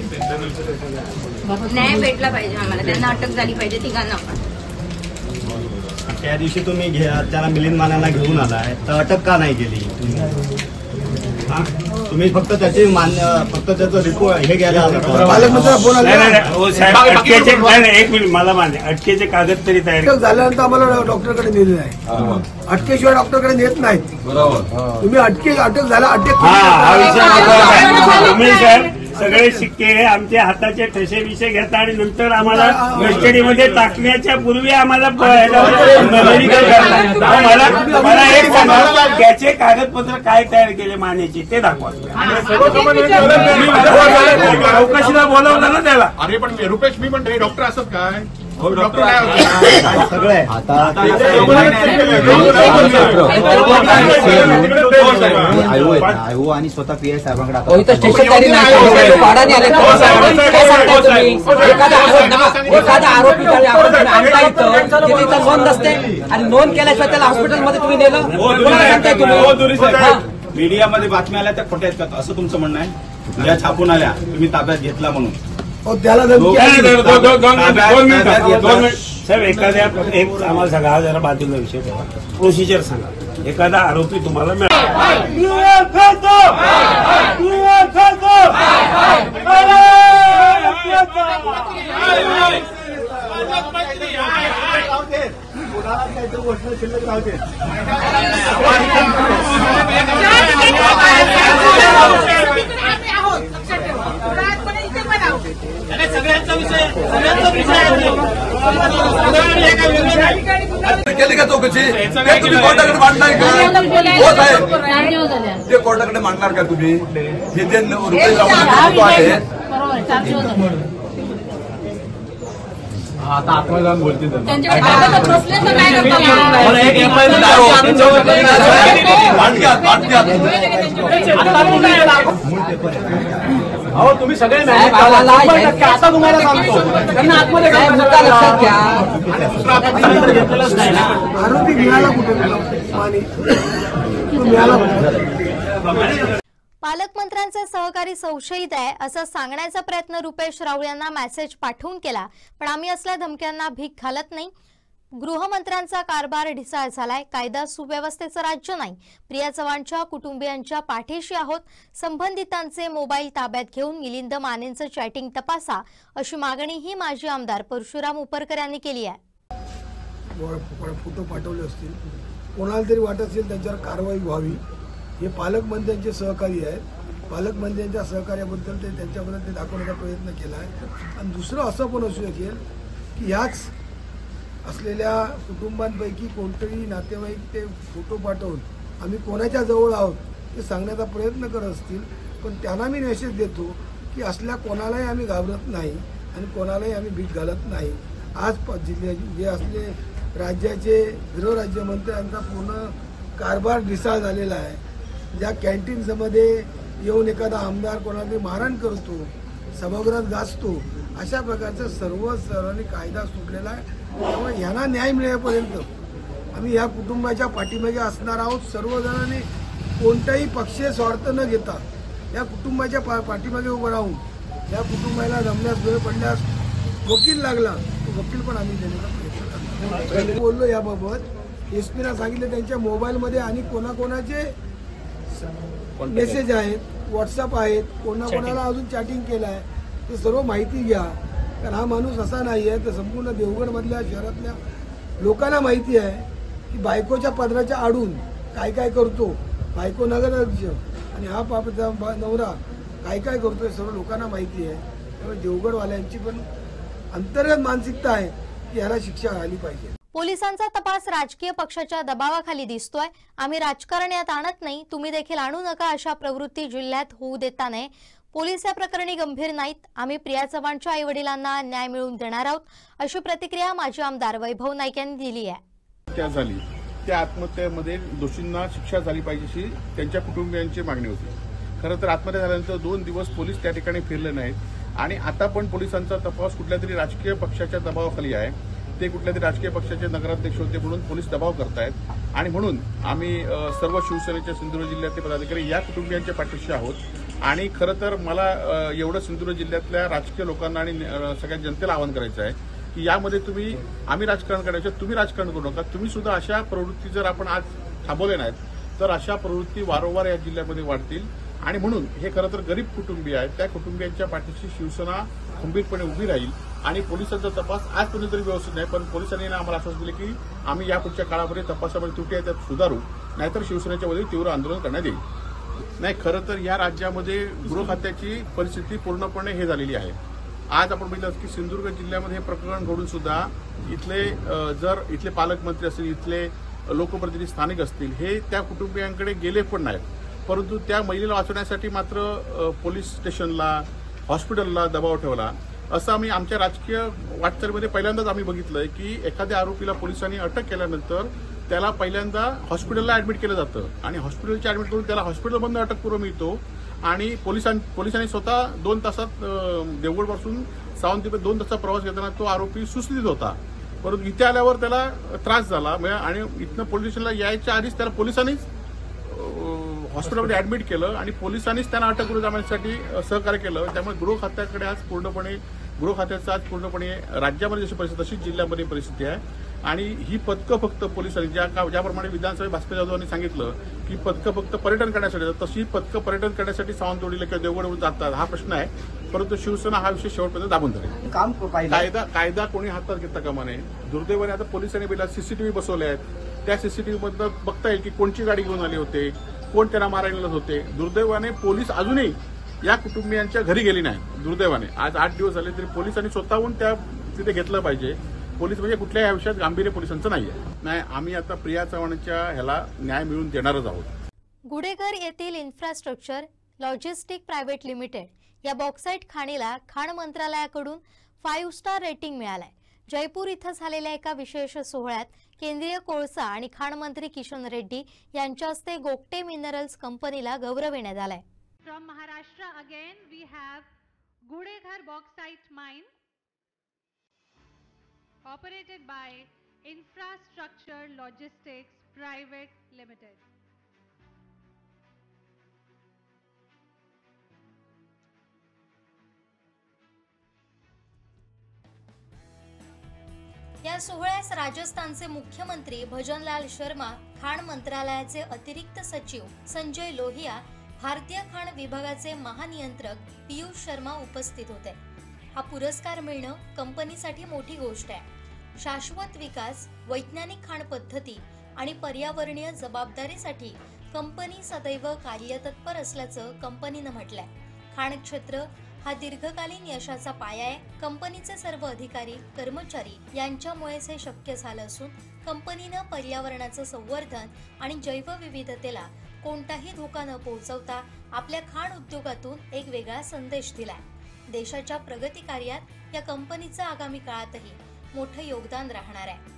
न्याय भेटला पाहिजे आम्हाला, त्यांना अटक झाली पाहिजे तिघांना पण. त्या दिवशी तुम्ही त्याला मिलिंद मानेला घेऊन आलाय तर अटक का नाही केली तुम्ही? फक्त त्याची फक्त त्याचं रिपोर्ट हे घ्यायला एक मिनिट मला मान्य, अटकेचे कागद तरी तयार झाल्यानंतर आम्हाला डॉक्टरकडे नेलेलं आहे. अटकेशिवाय डॉक्टरकडे नेत नाहीत. बरोबर, तुम्ही अटक झाला अटक तुम्ही सगळे शिक्के आमच्या हाताचे ठसे विषय घेता आणि नंतर आम्हाला कस्टडीमध्ये टाकण्याच्या पूर्वी आम्हाला मला एक सांगा, त्याचे कागदपत्र काय तयार केले मानेचे ते दाखवा. चौकशीला बोलावलं ना त्याला. अरे पण रुपेश मी पण डॉक्टर असत काय? सगळे आयओ आणि स्वतः PI साहेबांकडे एखादा आरोपी आणला इथं तिथं नोंद नसते आणि नोंद केल्याशिवाय त्याला हॉस्पिटलमध्ये तुम्ही नेलं. मीडियामध्ये बातम्या आल्या त्या खोट्या आहेत का असं तुमचं म्हणणं आहे? ज्या छापून आल्या तुम्ही ताब्यात घेतला म्हणून त्याला साहेब एखाद्या एक आम्हाला सांगा, हा जरा बाजूला विषय ठेवा, प्रोसिजर सांगा. एखादा आरोपी तुम्हाला केली का चौकशी? तुम्ही कोर्टाकडे मांडणार का? होत आहे ते कोर्टाकडे मांडणार का तुम्ही? हे जे रुपये आहे आता आत्मा जाऊन बोलते अहो तुम्ही सगळे आता तुम्हाला सांगतो त्यांना आतमध्ये आरोपी मिळाला कुठे? पालकमंत्र्यांचे सहकारी संशयित आहे असं सांगण्याचा प्रयत्न रुपेश राऊळ यांना मेसेज पाठवून केला, पण आम्ही असल्या धमक्यांना भीक घालत नाही. गृहमंत्र्यांचा कारभार ढिसाळ झालाय, कायदा सुव्यवस्थेचं राज्य नाही. प्रिया चव्हाणच्या कुटुंबियांच्या पाठीशी आहोत. संबंधितांचे मोबाईल ताब्यात घेऊन मिलिंद मानेंचं चॅटिंग तपासा, अशी मागणीही माजी आमदार परशुराम उपरकर यांनी केली आहे. फोटो पाठवले असतील, कोणाला तरी वाटत असेल त्यांच्यावर कारवाई व्हावी. हे पालकमंत्र्यांचे सहकारी आहेत. पालकमंत्र्यांच्या सहकार्याबद्दल त्यांच्याबद्दल ते दाखवण्याचा प्रयत्न केला आहे. आणि दुसरं असं पण असू शकेल की ह्याच असलेल्या कुटुंबांपैकी कोणतरी नातेवाईक ते फोटो पाठवून आम्ही कोणाच्या जवळ आहोत ते सांगण्याचा प्रयत्न करत असतील, पण त्यांना मी मेसेज देतो की असल्या कोणालाही आम्ही घाबरत नाही आणि कोणालाही आम्ही भीक घालत नाही. आज जे असले राज्याचे गृहराज्यमंत्र्यांचा पूर्ण कारभार ढिसाळ झालेला आहे. ज्या कॅन्टीन्समध्ये येऊन एखादा आमदार कोणाला मारहाण करतो, सभागृहात गाजतो, अशा प्रकारचा सर्वांनी कायदा सुटलेला आहे. त्यामुळे यांना न्याय मिळेपर्यंत आम्ही या कुटुंबाच्या पाठीमागे असणार आहोत. सर्वजणांनी कोणताही पक्षीय स्वार्थ न घेता या कुटुंबाच्या पाठीमागे उभं राहून या कुटुंबाला जमण्यास वेळ पडल्यास वकील लागला तो वकील पण आम्ही देण्याचा प्रयत्न करतो. बोललो याबाबत एसपीना सांगितलं त्यांच्या मोबाईलमध्ये आणि कोणाकोणाचे मेसेज आहेत, व्हॉट्सअप आहेत, कोणाकोणाला अजून चॅटिंग केलं आहे ते सर्व माहिती घ्या. कारण हा माणूस असा नाही आहे तर संपूर्ण देवगडमधल्या शहरातल्या लोकांना माहिती आहे की बायकोच्या पदराच्या आडून काय काय करतो, बायको नगराध्यक्ष आणि हा नवरा काय काय करतोय सर्व लोकांना माहिती आहे. त्यामुळे देवगडवाल्यांची पण अंतर्गत मानसिकता आहे की याला शिक्षा झाली पाहिजे. पोलिसांचा तपास राजकीय पक्षाच्या दबावाखाली दिसतोय. आम्ही राजकारण यात आणत नाही, तुम्ही देखील आणू नका अशा प्रवृत्ती जिल्ह्यात होऊ देता नये. पोलीस या प्रकरणी गंभीर नाहीत. आम्ही प्रिया चव्हाणच्या आईवडिलांना न्याय मिळवून देणार आहोत अशी प्रतिक्रिया माजी आमदार वैभव नाईक यांनी दिली आहे. त्या झाली त्या आत्महत्येमध्ये दोषींना शिक्षा झाली पाहिजे अशी त्यांच्या कुटुंबियांची मागणी होती. खरं तर आत्महत्या झाल्यानंतर 2 दिवस पोलीस त्या ठिकाणी फिरले नाहीत आणि आता पण पोलिसांचा तपास कुठल्या तरी राजकीय पक्षाच्या दबावाखाली आहे. ते कुठल्या तरी राजकीय पक्षाचे नगराध्यक्ष होते म्हणून पोलीस दबाव करतायत आणि म्हणून आम्ही सर्व शिवसेनेच्या सिंधुदुर्ग जिल्ह्यातले पदाधिकारी या कुटुंबियांच्या पाठीशी आहोत. आणि खरं तर मला एवढं सिंधुदुर्ग जिल्ह्यातल्या राजकीय लोकांना आणि सगळ्या जनतेला आवाहन करायचं आहे की यामध्ये आम्ही राजकारण करायचं, तुम्ही राजकारण करू नका. तुम्ही सुद्धा अशा प्रवृत्ती जर आपण आज थांबवल्या नाहीत तर अशा प्रवृत्ती वारंवार या जिल्ह्यामध्ये वाढतील. आणि म्हणून हे खरं तर गरीब कुटुंबीय आहेत, त्या कुटुंबियांच्या पाठीशी शिवसेना खंबीरपणे उभी राहील. आणि पोलिसांचा तपास आज कोणीतरी व्यवस्थित नाही, पण पोलिसांनी आम्हाला आश्वासन दिले की आम्ही यापुढच्या काळामध्ये तपासामध्ये त्रुटी आहे त्यात सुधारू, नाहीतर शिवसेनेच्या वतीने तीव्र आंदोलन करण्यात येईल. नाही, खरं तर या राज्यामध्ये गृह खात्याची परिस्थिती पूर्णपणे हे झालेली आहे. आज आपण बघितलं की सिंधुदुर्ग जिल्ह्यामध्ये हे प्रकरण घडून सुद्धा इथले पालकमंत्री असतील, इथले लोकप्रतिनिधी स्थानिक असतील, हे त्या कुटुंबियांकडे गेले पण नाहीत. परंतु त्या महिलेला वाचवण्यासाठी मात्र पोलीस स्टेशनला, हॉस्पिटलला दबाव ठेवला. असं आम्ही आमच्या राजकीय वाटचालीमध्ये पहिल्यांदाच आम्ही बघितलंय की एखाद्या आरोपीला पोलिसांनी अटक केल्यानंतर त्याला पहिल्यांदा हॉस्पिटलला ऍडमिट केलं जातं आणि हॉस्पिटलची ऍडमिट करून त्याला हॉस्पिटलमधून अटकपूर्व मिळतो आणि पोलिसांनी स्वतः 2 तासात देवगडपासून सावंतवाडीत 2 तासाचा प्रवास घेताना तो आरोपी सुस्थितीत होता. परंतु इथे आल्यावर त्याला त्रास झाला आणि इथनं पोलीस स्टेशनला यायच्या आधीच त्याला पोलिसांनीच हॉस्पिटलमध्ये ऍडमिट केलं आणि पोलिसांनीच त्यांना अटकपूर्व जामिनासाठी सहकार्य केलं. त्यामुळे गृह खात्याचा आज पूर्णपणे राज्यामध्ये जशी परिस्थिती तशीच जिल्ह्यामध्ये परिस्थिती आहे. आणि ही पथकं फक्त पोलिसांनी ज्याप्रमाणे विधानसभेत भास्कर जाधवांनी सांगितलं की पथकं फक्त पर्यटन करण्यासाठी जातात, तशी पथकं पर्यटन करण्यासाठी सावंतवाडीला किंवा देवगडवर जातात हा प्रश्न आहे. परंतु शिवसेना हा विषय शेवटपर्यंत दाबून धरेल. कायदा कोणी हातात घेता कामा नये. दुर्दैवाने आता पोलिसांनी पहिला सीसीटीव्ही बसवले आहेत. त्या सीसीटीव्हीमधनं बघता येईल की कोणची गाडी घेऊन आली होते, कोण त्यांना मारायला होते. दुर्दैवाने पोलीस अजूनही या कुटुंबियांच्या घरी गेली नाही. दुर्दैवाने आज 8 दिवस झाले तरी पोलिसांनी स्वतःहून त्या तिथे घेतलं पाहिजे. पोलीस म्हणजे कुठल्याही विषयात गांभीर्य पोलिसांचं नाही. आम्ही आता प्रिया चव्हाणच्या ह्याला न्याय मिळवून देणारच आहोत. गुडेघर येथील इन्फ्रास्ट्रक्चर लॉजिस्टिक प्रायव्हेट लिमिटेड या बॉक्साईट खाणीला खाण मंत्रालयाकडून 5 स्टार रेटिंग मिळालंय. जयपूर इथं झालेल्या एका विशेष सोहळ्यात केंद्रीय कोळसा आणि खाण मंत्री किशन रेड्डी यांच्या हस्ते गोगटे मिनरल्स कंपनीला गौरविण्यात आलाय. From Maharashtra again we have Gudeghar bauxite mine operated by Infrastructure Logistics Private Limited. या सोहळ्यास राजस्थानचे मुख्यमंत्री भजनलाल शर्मा, खाण मंत्रालयाचे अतिरिक्त सचिव संजय लोहिया, भारतीय खाण विभागाचे महानियंत्रक पीयूष शर्मा उपस्थित होते. हा पुरस्कार मिळणं कंपनीसाठी मोठी गोष्ट आहे. शाश्वत विकास, वैज्ञानिक खाण पद्धती आणि पर्यावरणीय जबाबदारीसाठी कंपनी सदैव कार्यतत्पर असल्याचं कंपनीनं म्हटलंय. खाण क्षेत्र हा दीर्घकालीन यशाचा पाया आहे. कंपनीचे सर्व अधिकारी कर्मचारी यांच्यामुळेच हे शक्य झालं असून कंपनीनं पर्यावरणाचं संवर्धन आणि जैवविविधतेला कोणताही धोका न पोहोचवता आपल्या खाण उद्योगातून एक वेगळा संदेश दिलाय. देशाच्या प्रगती कार्यात या कंपनीचं आगामी काळातही मोठं योगदान राहणार आहे.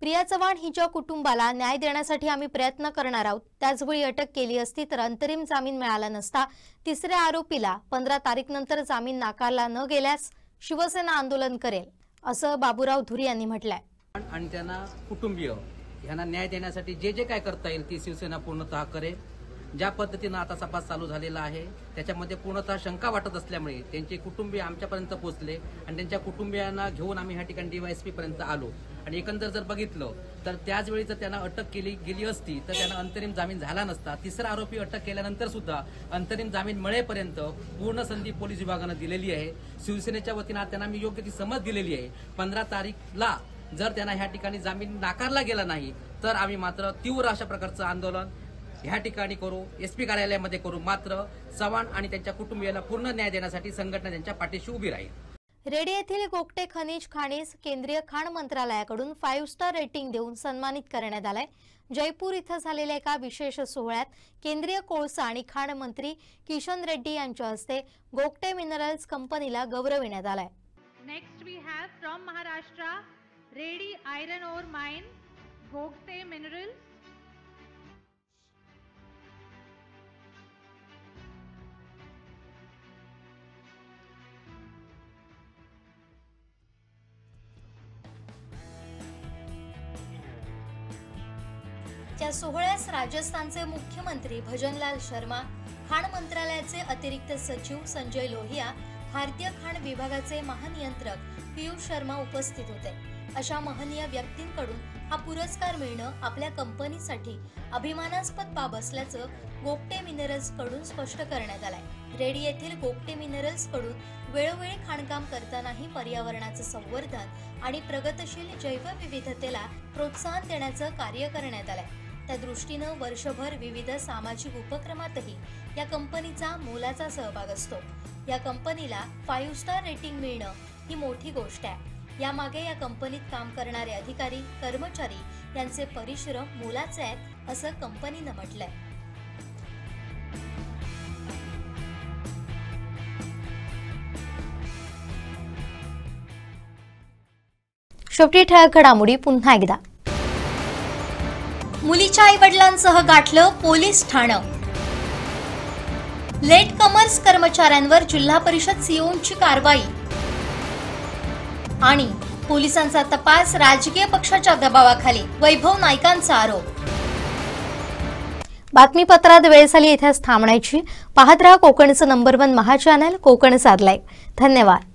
प्रिया चव्हाण हिच्या कुटुंबाला न्याय देण्यासाठी आम्ही प्रयत्न करणार आहोत. त्याचवेळी अटक केली असती तर अंतरिम जामीन मिळाला नसता. तिसऱ्या आरोपीला 15 तारीखनंतर जामीन नाकारला न गेल्यास शिवसेना आंदोलन करेल, असं बाबूराव धुरी यांनी म्हटलंय. आणि त्यांना कुटुंबीय यांना न्याय देण्यासाठी जे जे काय करता येईल ती शिवसेना पूर्णतः करेल. ज्या पद्धतीनं आता तपास चालू झालेला आहे त्याच्यामध्ये पूर्णतः शंका वाटत असल्यामुळे त्यांचे कुटुंबीय आमच्यापर्यंत पोहोचले आणि त्यांच्या कुटुंबियांना घेऊन आम्ही ह्या ठिकाणी DYSP पर्यंत आलो. आणि एकंदर जर बघितलं तर त्याच वेळी जर त्यांना अटक केली गेली असती तर त्यांना अंतरिम जामीन झाला नसता. तिसरा आरोपी अटक केल्यानंतर सुद्धा अंतरिम जामीन मिळेपर्यंत पूर्ण संधी पोलीस विभागानं दिलेली आहे. शिवसेनेच्या वतीनं त्यांना मी योग्य ती समज दिलेली आहे. 15 तारीखला जर त्यांना ह्या ठिकाणी जामीन नाकारला गेला नाही तर आम्ही मात्र तीव्र अशा प्रकारचं आंदोलन ह्या ठिकाणी करू, SP कार्यालयामध्ये करू. मात्र चव्हाण आणि त्यांच्या कुटुंबियाला पूर्ण न्याय देण्यासाठी संघटना त्यांच्या पाठीशी उभी राहील. रेडी येथील गोगटे खनिज खाणीस केंद्रीय खाण मंत्रालयाकडून 5 स्टार रेटिंग देऊन सन्मानित करण्यात आलंय. जयपूर इथं झालेल्या एका विशेष सोहळ्यात केंद्रीय कोळसा आणि खाण मंत्री किशन रेड्डी यांच्या हस्ते गोगटे मिनरल्स कंपनीला गौरविण्यात आलाय. Next we have from Maharashtra, Reddy Iron Ore Mine, Gogte Minerals. त्या सोहळ्यास राजस्थानचे मुख्यमंत्री भजनलाल शर्मा, खाण मंत्रालयाचे अतिरिक्त सचिव संजय लोहिया, भारतीय खाण विभागाचे महानियंत्रक पियुष शर्मा उपस्थित होते. अशा महनीय व्यक्तींकडून हा पुरस्कार मिळणं आपल्या कंपनीसाठी अभिमानास्पद बाब असल्याचं गोगटे मिनरल्स कडून स्पष्ट करण्यात आलंय. रेडी येथील गोगटे मिनरल्स कडून वेळोवेळी खाणकाम करतानाही पर्यावरणाचं संवर्धन आणि प्रगतशील जैवविविधतेला प्रोत्साहन देण्याचं कार्य करण्यात आलंय. त्या दृष्टीनं वर्षभर विविध सामाजिक उपक्रमातही या कंपनीचा मोलाचा सहभाग असतो. या कंपनीला 5 स्टार रेटिंग मिळणं ही मोठी गोष्ट आहे. यामागे या कंपनीत काम करणारे अधिकारी कर्मचारी यांचे परिश्रम मोलाचे आहेत असं कंपनीनं म्हटलंय. शेवटी ठळक घडामोडी पुन्हा एकदा. मुलीच्या आईवडिलांसह गाठलं पोलीस ठाणं. लेट कमर्स कर्मचाऱ्यांवर जिल्हा परिषद सीओची कारवाई. आणि पोलिसांचा तपास राजकीय पक्षाच्या दबावाखाली, वैभव नाईकांचा आरोप. बातमीपत्रात वेळ झाली इथेच थांबण्याची. पाहत रहा कोकणचं नंबर 1 महा चॅनल कोकण साध लाईव्ह. धन्यवाद.